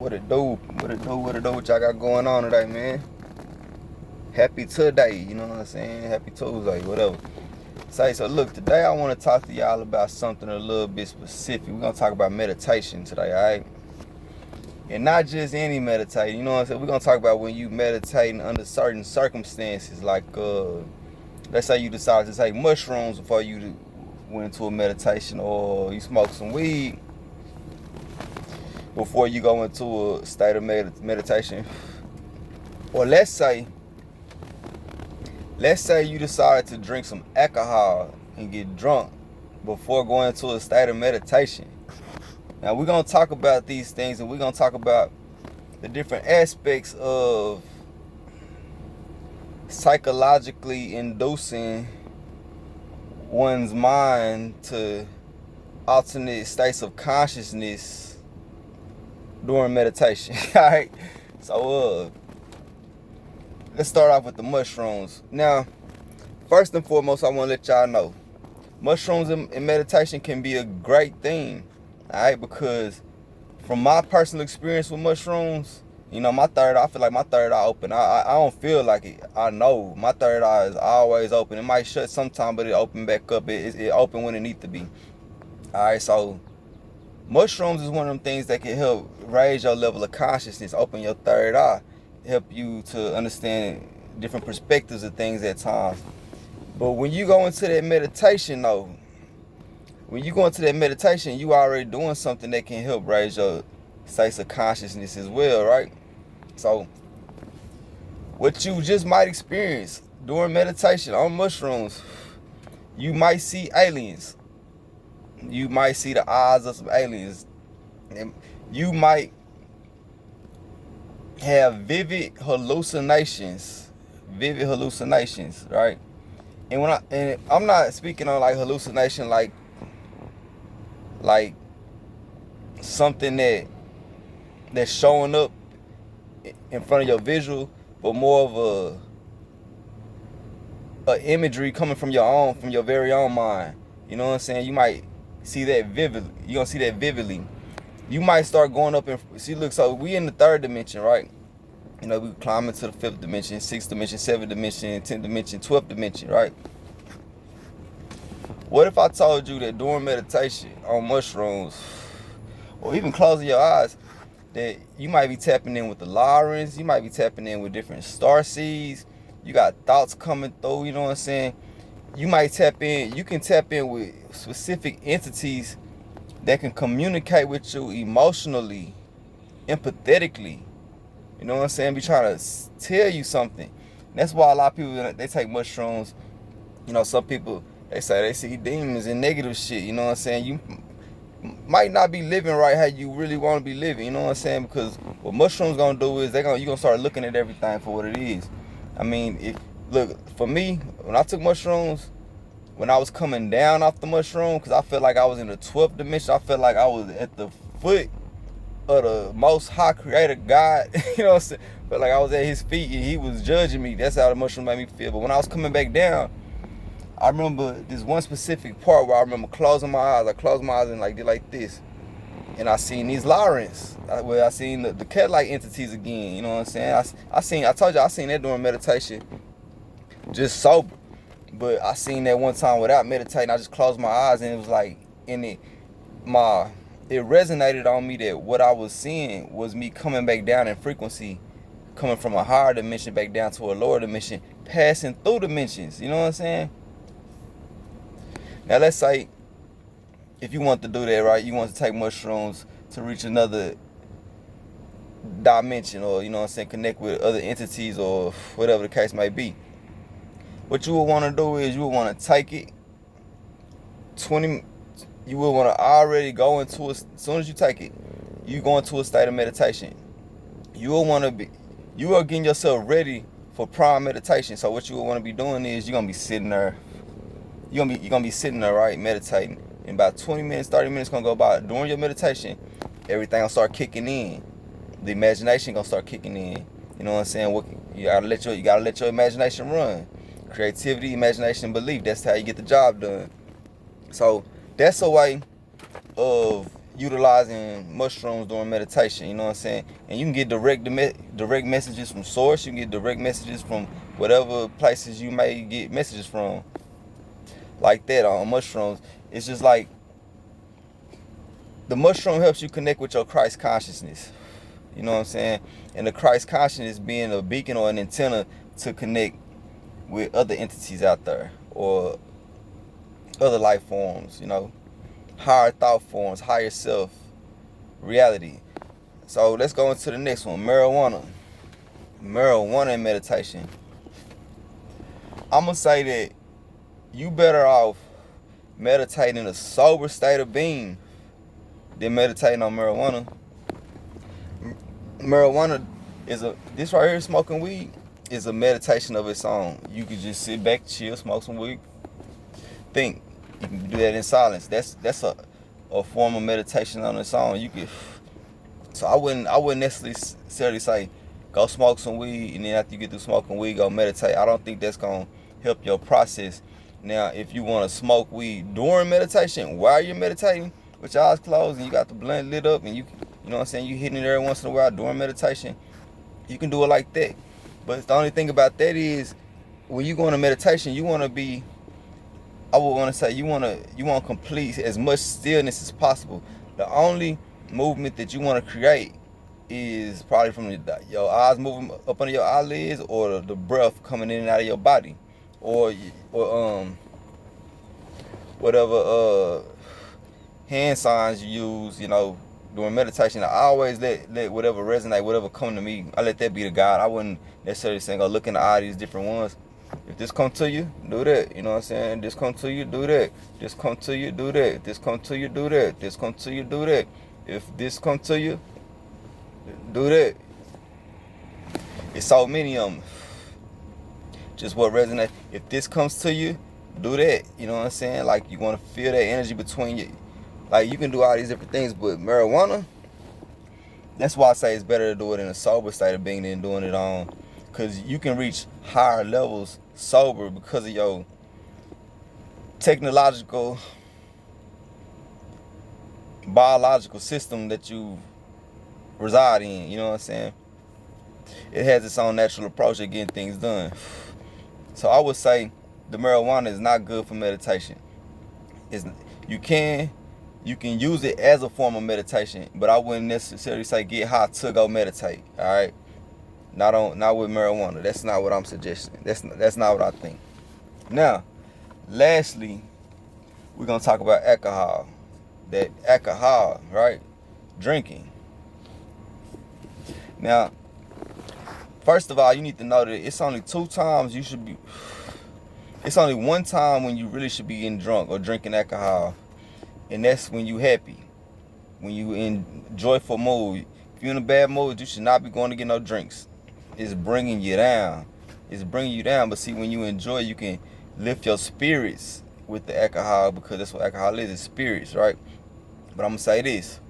What it do? What it do? What it do? What y'all got going on today, man? Happy today, you know what I'm saying? Happy Tuesday, whatever. So look, today I want to talk to y'all about something a little bit specific. We're gonna talk about meditation today, alright? And not just any meditating, you know what I'm saying? We're gonna talk about when you meditating under certain circumstances, like let's say you decide to take mushrooms before you went into a meditation, or you smoke some weed before you go into a state of meditation. Or let's say you decide to drink some alcohol and get drunk before going to a state of meditation. Now we're going to talk about these things, and we're going to talk about the different aspects of psychologically inducing one's mind to alternate states of consciousness during meditation. Alright, so let's start off with the mushrooms. Now, first and foremost, I want to let y'all know, mushrooms in meditation can be a great thing, alright, because from my personal experience with mushrooms, you know, I feel like my third eye open. I don't feel like it. I know my third eye is always open. It might shut sometime, but it open back up. It open when it needs to be. Alright, so mushrooms is one of them things that can help raise your level of consciousness, open your third eye, help you to understand different perspectives of things at times. But when you go into that meditation, though, you already doing something that can help raise your states of consciousness as well, right? So what you just might experience during meditation on mushrooms, you might see aliens. You might see the eyes of some aliens. And you might have vivid hallucinations, right? And I'm not speaking on like hallucination like something that's showing up in front of your visual, but more of a imagery coming from your very own mind. You know what I'm saying? You might see that vividly. You're gonna see that vividly. You might start going up and see. Look, so we in the third dimension, right? You know, we climbing to the fifth dimension, sixth dimension, seventh dimension, 10th dimension, 12th dimension, right? What if I told you that during meditation on mushrooms, or even closing your eyes, that you might be tapping in with the Lorens, you might be tapping in with different star seeds, you got thoughts coming through, you know what I'm saying? You can tap in with specific entities that can communicate with you emotionally, empathetically. You know what I'm saying? Be trying to tell you something. That's why a lot of people, they take mushrooms. You know, some people, they say they see demons and negative shit. You know what I'm saying? You might not be living right how you really want to be living. You know what I'm saying? Because what mushrooms gonna do is you're gonna start looking at everything for what it is. I mean, for me, when I took mushrooms, when I was coming down off the mushroom, because I felt like I was in the 12th dimension, I felt like I was at the foot of the most high creator God. You know what I'm saying? Felt like I was at his feet and he was judging me. That's how the mushroom made me feel. But when I was coming back down, I remember this one specific part where I remember closing my eyes. I closed my eyes and did like this. And I seen these Lorens. I seen the cat-like entities again. You know what I'm saying? I told you I seen that during meditation, just sober. But I seen that one time without meditating. I just closed my eyes and it was like, it resonated on me that what I was seeing was me coming back down in frequency, coming from a higher dimension back down to a lower dimension, passing through dimensions. You know what I'm saying? Now let's say if you want to do that, right? You want to take mushrooms to reach another dimension, or you know what I'm saying, connect with other entities or whatever the case may be. What you would want to do is you would want to take it you will want to already go into as soon as you take it, you go into a state of meditation. You are getting yourself ready for prime meditation. So what you will want to be doing is you're gonna be sitting there. You're gonna be sitting there, right, meditating. In about 20 minutes, 30 minutes gonna go by. During your meditation, everything will start kicking in. The imagination gonna start kicking in. You know what I'm saying? You gotta let your imagination run. Creativity, imagination, belief. That's how you get the job done. So that's a way of utilizing mushrooms during meditation, you know what I'm saying? And you can get direct messages from source. You can get direct messages from whatever places you may get messages from, like that on mushrooms. It's just like the mushroom helps you connect with your Christ consciousness, you know what I'm saying? And the Christ consciousness being a beacon or an antenna to connect with other entities out there, or other life forms, you know, higher thought forms, higher self, reality. So let's go into the next one, marijuana. Marijuana and meditation. I'm going to say that you better off meditating in a sober state of being than meditating on marijuana. Marijuana is this right here, smoking weed, is a meditation of its own. You could just sit back, chill, smoke some weed, think. You can do that in silence. That's a form of meditation on its own. You could. So I wouldn't necessarily say go smoke some weed and then after you get through smoking weed, go meditate. I don't think that's gonna help your process. Now, if you want to smoke weed during meditation, while you're meditating with your eyes closed and you got the blunt lit up and you know what I'm saying, you hitting it every once in a while during meditation, you can do it like that. But the only thing about that is when you go into meditation, you want to be, I would want to say, you want to complete as much stillness as possible. The only movement that you want to create is probably from your eyes moving up under your eyelids, or the breath coming in and out of your body, or whatever hand signs you use, you know, during meditation. I always let whatever resonate, whatever come to me, I let that be the guide. I wouldn't necessarily say go look in the eye of these different ones. If this come to you, do that. You know what I'm saying? This come to you, do that. This come to you, do that. This come to you, do that. This come to you, do that. If this come to you, do that. It's so many of them. Just what resonates. If this comes to you, do that. You know what I'm saying? Like, you want to feel that energy between you. Like, you can do all these different things, but marijuana, that's why I say it's better to do it in a sober state of being than doing it on, because you can reach higher levels sober because of your technological, biological system that you reside in. You know what I'm saying? It has its own natural approach at getting things done. So I would say the marijuana is not good for meditation. You can use it as a form of meditation, but I wouldn't necessarily say get high to go meditate. All right, not with marijuana. That's not what I'm suggesting. That's not what I think. Now, lastly, we're gonna talk about alcohol. That alcohol, right? Drinking. Now, first of all, you need to know that it's only two times you should be. It's only one time when you really should be getting drunk or drinking alcohol, and that's when you happy, when you in joyful mood. If you're in a bad mood, you should not be going to get no drinks. It's bringing you down. It's bringing you down. But see, when you enjoy, you can lift your spirits with the alcohol, because that's what alcohol is. It's spirits, right? But I'm gonna say this: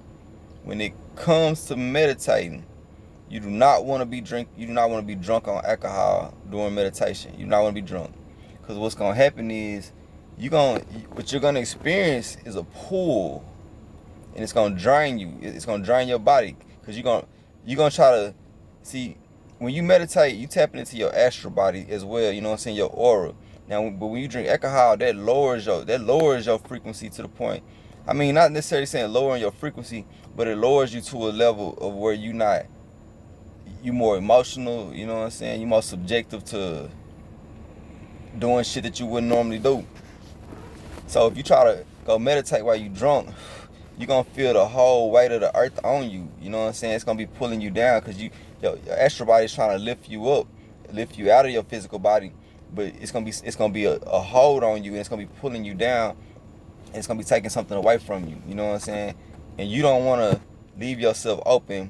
when it comes to meditating, you do not want to be drunk on alcohol during meditation. You do not want to be drunk, because what's gonna happen is what you're gonna experience is a pull, and it's gonna drain you. It's gonna drain your body, because you're gonna try to see. When you meditate, you tapping into your astral body as well. You know what I'm saying? Your aura. Now, but when you drink alcohol, that lowers your frequency to the point. I mean, not necessarily saying lowering your frequency, but it lowers you to a level of where you more emotional. You know what I'm saying? You're more subjective to doing shit that you wouldn't normally do. So if you try to go meditate while you drunk, you're going to feel the whole weight of the earth on you. You know what I'm saying? It's going to be pulling you down, because your astral body is trying to lift you up, lift you out of your physical body. But it's going to be a hold on you, and it's going to be pulling you down, and it's going to be taking something away from you. You know what I'm saying? And you don't want to leave yourself open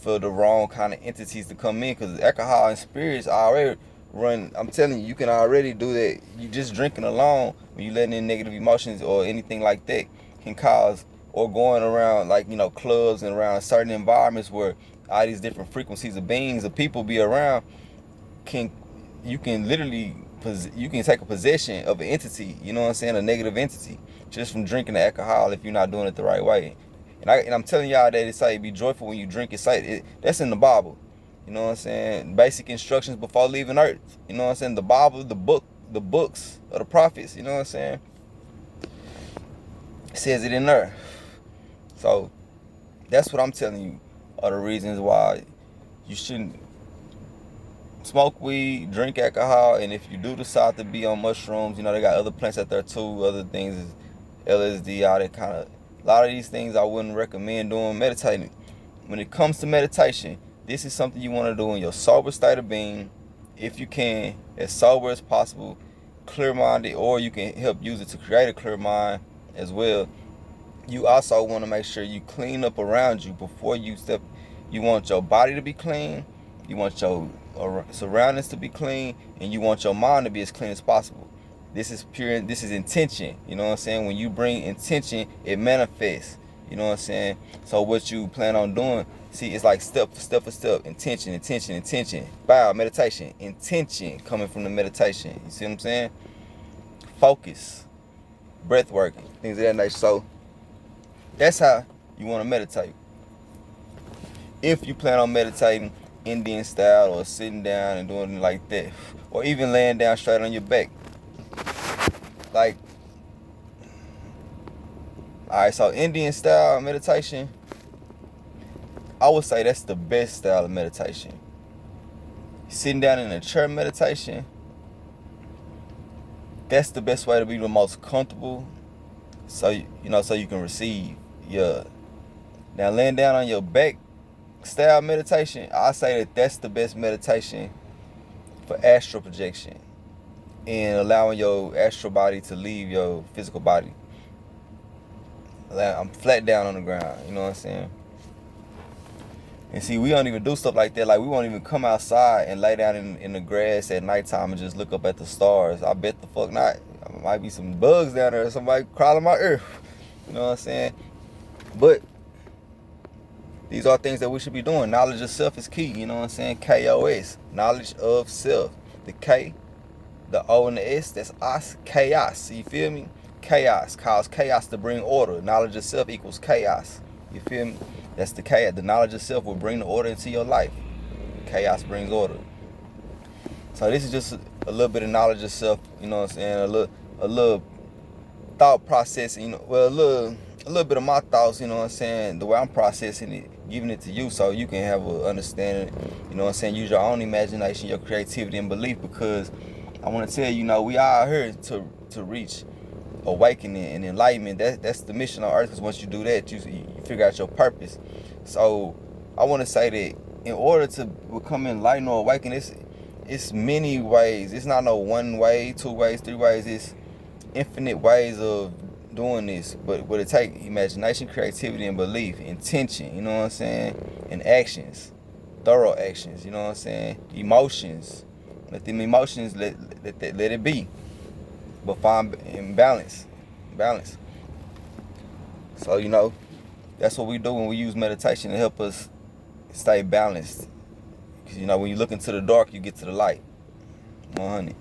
for the wrong kind of entities to come in, because alcohol and spirits already run. I'm telling you, you can already do that. You just drinking alone, when you letting in negative emotions or anything like that, can cause, or going around, like, you know, clubs and around certain environments where all these different frequencies of beings of people be around, you can take a possession of an entity, you know what I'm saying, a negative entity, just from drinking the alcohol if you're not doing it the right way. And I'm telling y'all that it's like be joyful when you drink. It's like that's in the Bible. You know what I'm saying? Basic instructions before leaving Earth. You know what I'm saying? The Bible, the books of the prophets. You know what I'm saying? It says it in there. So that's what I'm telling you are the reasons why you shouldn't smoke weed, drink alcohol, and if you do decide to be on mushrooms, you know, they got other plants out there too, other things is LSD, all that kind of, a lot of these things I wouldn't recommend doing. Meditating. When it comes to meditation, this is something you want to do in your sober state of being, if you can, as sober as possible, clear-minded, or you can help use it to create a clear mind as well. You also want to make sure you clean up around you before you step. You want your body to be clean, you want your surroundings to be clean, and you want your mind to be as clean as possible. This is intention. You know what I'm saying? When you bring intention, it manifests. You know what I'm saying? So what you plan on doing, see, it's like step for step. Intention. Bow, meditation. Intention coming from the meditation. You see what I'm saying? Focus. Breath working. Things of that nature. So that's how you want to meditate. If you plan on meditating Indian style or sitting down and doing it like that, or even laying down straight on your back. Like, alright, so Indian style meditation, I would say that's the best style of meditation. Sitting down in a chair meditation, that's the best way to be the most comfortable, so you can receive. Yeah. Now laying down on your back style meditation, I say that that's the best meditation for astral projection and allowing your astral body to leave your physical body. I'm flat down on the ground, you know what I'm saying? And see, we don't even do stuff like that. Like, we won't even come outside and lay down in the grass at nighttime and just look up at the stars. I bet the fuck not. There might be some bugs down there, somebody crawling my earth. You know what I'm saying? But these are things that we should be doing. Knowledge of self is key, you know what I'm saying? KOS, knowledge of self. The K, the O, and the S, that's us, chaos. You feel me? Chaos, cause chaos to bring order. Knowledge of self equals chaos. You feel me? That's the K. The knowledge of self will bring the order into your life. Chaos brings order. So this is just a little bit of knowledge of self, you know what I'm saying? A little thought process, you know, well, a little bit of my thoughts, you know what I'm saying, the way I'm processing it, giving it to you so you can have an understanding, you know what I'm saying, use your own imagination, your creativity and belief, because I want to tell you, we are here to reach awakening and enlightenment. That's the mission on earth, because once you do that, you figure out your purpose. So I want to say that in order to become enlightened or awakened, it's many ways. It's not no one way, 2 ways, 3 ways. It's infinite ways of doing this, but it take imagination, creativity, and belief, intention, you know what I'm saying, and actions, thorough actions, you know what I'm saying, emotions. Let them emotions let it be, but find in balance. So that's what we do when we use meditation to help us stay balanced. Because when you look into the dark, you get to the light. 100.